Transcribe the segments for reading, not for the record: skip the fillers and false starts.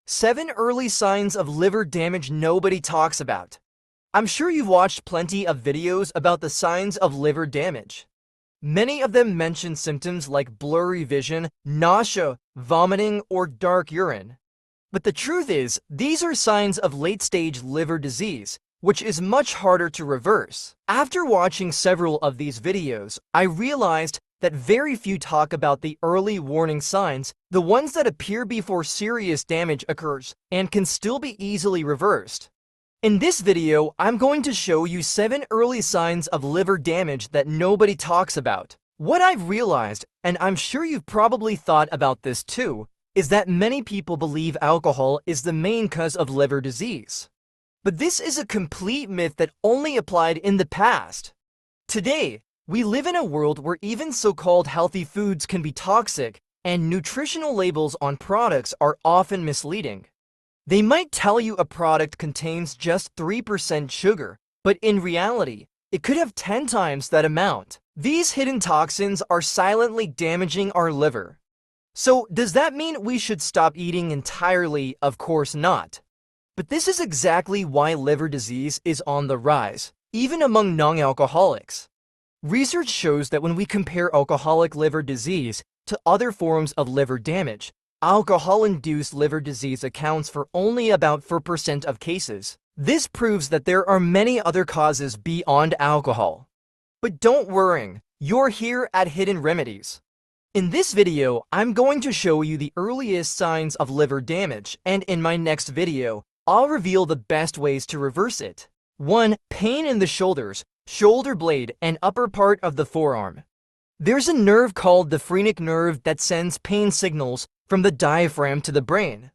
7 early signs of liver damage nobody talks about. I'm sure you've watched plenty of videos about the signs of liver damage. Many of them mention symptoms like blurry vision, nausea, vomiting, or dark urine. But the truth is, these are signs of late-stage liver disease, which is much harder to reverse. After watching several of these videos, I realized that very few talk about the early warning signs, the ones that appear before serious damage occurs and can still be easily reversed. In this video, I'm going to show you 7 early signs of liver damage that nobody talks about. What I've realized, and I'm sure you've probably thought about this too, is that many people believe alcohol is the main cause of liver disease. But this is a complete myth that only applied in the past. Today, we live in a world where even so-called healthy foods can be toxic, and nutritional labels on products are often misleading. They might tell you a product contains just 3% sugar, but in reality, it could have 10 times that amount. These hidden toxins are silently damaging our liver. So, does that mean we should stop eating entirely? Of course not. But this is exactly why liver disease is on the rise, even among non-alcoholics. Research shows that when we compare alcoholic liver disease to other forms of liver damage, alcohol-induced liver disease accounts for only about 4% of cases. This proves that there are many other causes beyond alcohol. But don't worry, you're here at Hidden Remedies. In this video, I'm going to show you the earliest signs of liver damage, and in my next video, I'll reveal the best ways to reverse it. 1. Pain in the shoulders, shoulder blade, and upper part of the forearm. There's a nerve called the phrenic nerve that sends pain signals from the diaphragm to the brain.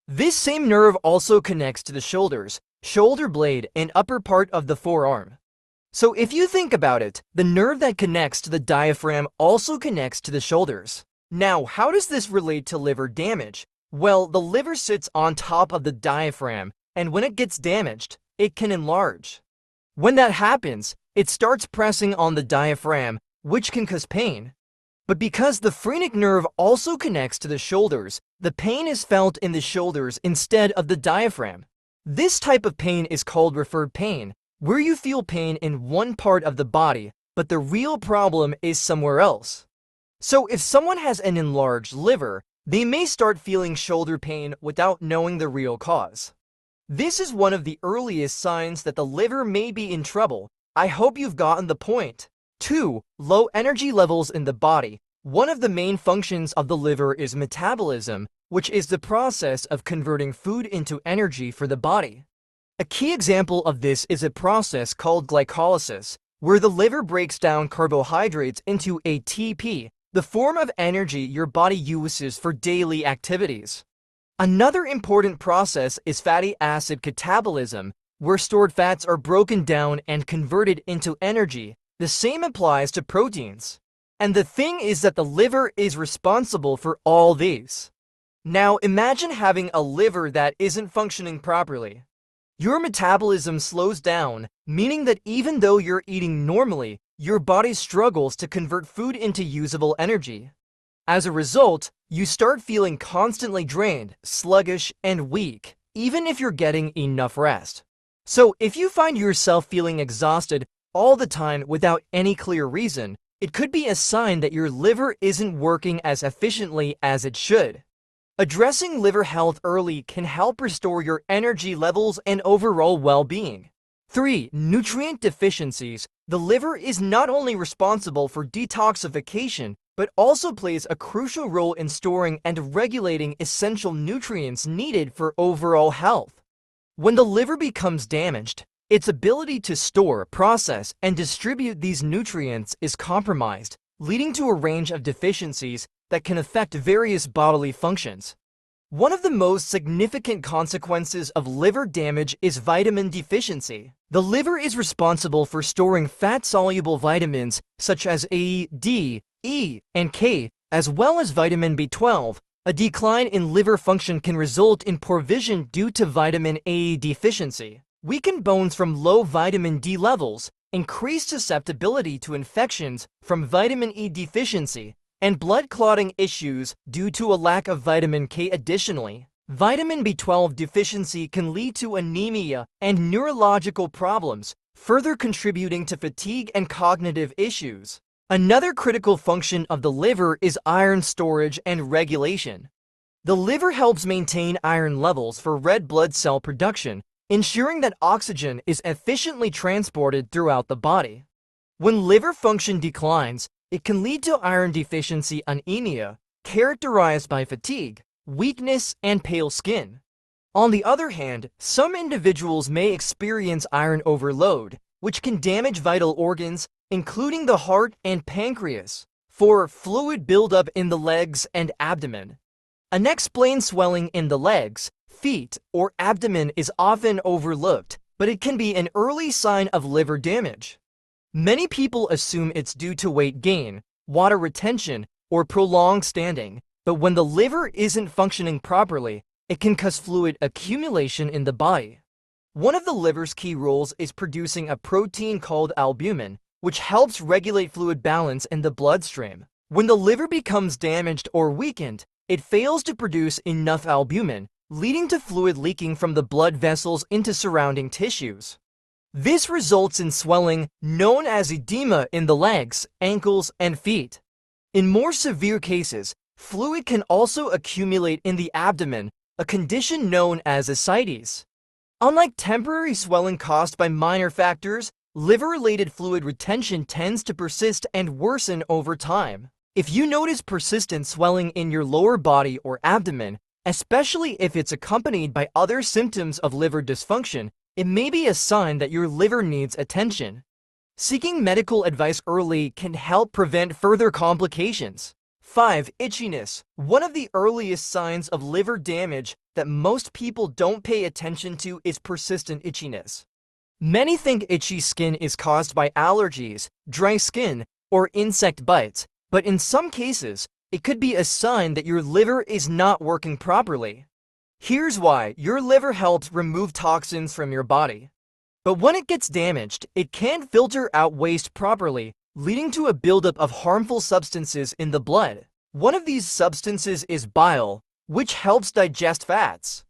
This same nerve also connects to the shoulders, shoulder blade, and upper part of the forearm. So if you think about it, the nerve that connects to the diaphragm also connects to the shoulders. Now, how does this relate to liver damage? Well, the liver sits on top of the diaphragm, and when it gets damaged, it can enlarge. When that happens, it starts pressing on the diaphragm, which can cause pain. But because the phrenic nerve also connects to the shoulders, the pain is felt in the shoulders instead of the diaphragm. This type of pain is called referred pain, where you feel pain in one part of the body, but the real problem is somewhere else. So if someone has an enlarged liver, they may start feeling shoulder pain without knowing the real cause. This is one of the earliest signs that the liver may be in trouble. I hope you've gotten the point. 2. Low energy levels in the body. One of the main functions of the liver is metabolism, which is the process of converting food into energy for the body. A key example of this is a process called glycolysis, where the liver breaks down carbohydrates into ATP, the form of energy your body uses for daily activities. Another important process is fatty acid catabolism, where stored fats are broken down and converted into energy. The same applies to proteins. And the thing is that the liver is responsible for all these. Now imagine having a liver that isn't functioning properly. Your metabolism slows down, meaning that even though you're eating normally, your body struggles to convert food into usable energy. As a result, you start feeling constantly drained, sluggish, and weak, even if you're getting enough rest. So if you find yourself feeling exhausted all the time without any clear reason, it could be a sign that your liver isn't working as efficiently as it should. Addressing liver health early can help restore your energy levels and overall well-being. 3. Nutrient deficiencies. The liver is not only responsible for detoxification, but also plays a crucial role in storing and regulating essential nutrients needed for overall health. When the liver becomes damaged, its ability to store, process, and distribute these nutrients is compromised, leading to a range of deficiencies that can affect various bodily functions. One of the most significant consequences of liver damage is vitamin deficiency. The liver is responsible for storing fat-soluble vitamins such as A, D, E, and K, as well as vitamin B12. A decline in liver function can result in poor vision due to vitamin A deficiency, weakened bones from low vitamin D levels, increased susceptibility to infections from vitamin E deficiency, and blood clotting issues due to a lack of vitamin K. Additionally, Vitamin B12 deficiency can lead to anemia and neurological problems, further contributing to fatigue and cognitive issues. Another critical function of the liver is iron storage and regulation. The liver helps maintain iron levels for red blood cell production, ensuring that oxygen is efficiently transported throughout the body. When liver function declines, it can lead to iron deficiency anemia, characterized by fatigue, weakness, and pale skin. On the other hand, some individuals may experience iron overload, which can damage vital organs, including the heart and pancreas. 4. Fluid buildup in the legs and abdomen. Unexplained swelling in the legs, feet, or abdomen is often overlooked, but it can be an early sign of liver damage. Many people assume it's due to weight gain, water retention, or prolonged standing, but when the liver isn't functioning properly, it can cause fluid accumulation in the body. One of the liver's key roles is producing a protein called albumin, which helps regulate fluid balance in the bloodstream. When the liver becomes damaged or weakened, it fails to produce enough albumin, leading to fluid leaking from the blood vessels into surrounding tissues. This results in swelling known as edema in the legs, ankles, and feet. In more severe cases, fluid can also accumulate in the abdomen, a condition known as ascites. Unlike temporary swelling caused by minor factors, liver-related fluid retention tends to persist and worsen over time. If you notice persistent swelling in your lower body or abdomen, especially if it's accompanied by other symptoms of liver dysfunction, it may be a sign that your liver needs attention. Seeking medical advice early can help prevent further complications. 5. Itchiness. One of the earliest signs of liver damage that most people don't pay attention to is persistent itchiness. Many think itchy skin is caused by allergies, dry skin, or insect bites, but in some cases, it could be a sign that your liver is not working properly. Here's why. Your liver helps remove toxins from your body. But when it gets damaged, it can't filter out waste properly, leading to a buildup of harmful substances in the blood. One of these substances is bile, which helps digest fats.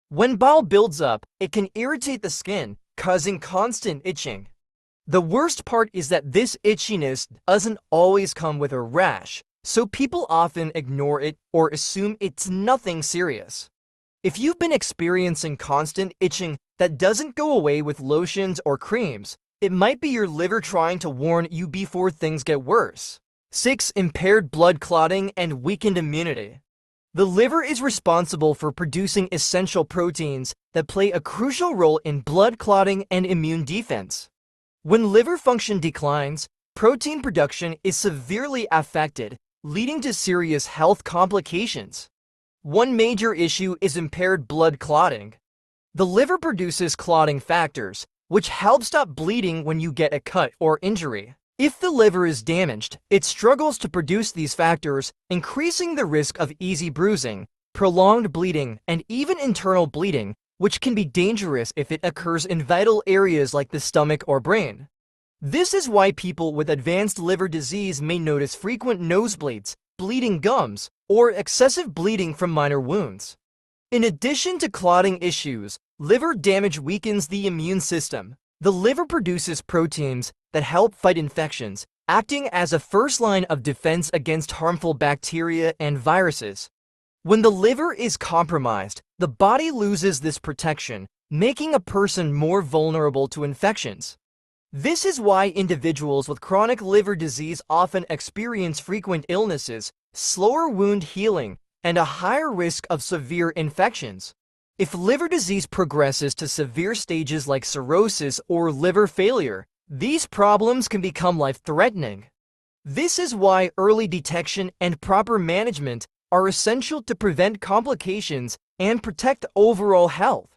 When bile builds up, it can irritate the skin, causing constant itching. The worst part is that this itchiness doesn't always come with a rash, so people often ignore it or assume it's nothing serious. If you've been experiencing constant itching that doesn't go away with lotions or creams, it might be your liver trying to warn you before things get worse. 6. Impaired blood clotting and weakened immunity. The liver is responsible for producing essential proteins that play a crucial role in blood clotting and immune defense. When liver function declines, protein production is severely affected, leading to serious health complications. One major issue is impaired blood clotting. The liver produces clotting factors, which help stop bleeding when you get a cut or injury. If the liver is damaged, it struggles to produce these factors, increasing the risk of easy bruising, prolonged bleeding, and even internal bleeding, which can be dangerous if it occurs in vital areas like the stomach or brain. This is why people with advanced liver disease may notice frequent nosebleeds, bleeding gums, or excessive bleeding from minor wounds. In addition to clotting issues, liver damage weakens the immune system. The liver produces proteins that help fight infections, acting as a first line of defense against harmful bacteria and viruses. When the liver is compromised, the body loses this protection, making a person more vulnerable to infections. This is why individuals with chronic liver disease often experience frequent illnesses, slower wound healing, and a higher risk of severe infections. If liver disease progresses to severe stages like cirrhosis or liver failure, these problems can become life-threatening. This is why early detection and proper management are essential to prevent complications and protect overall health.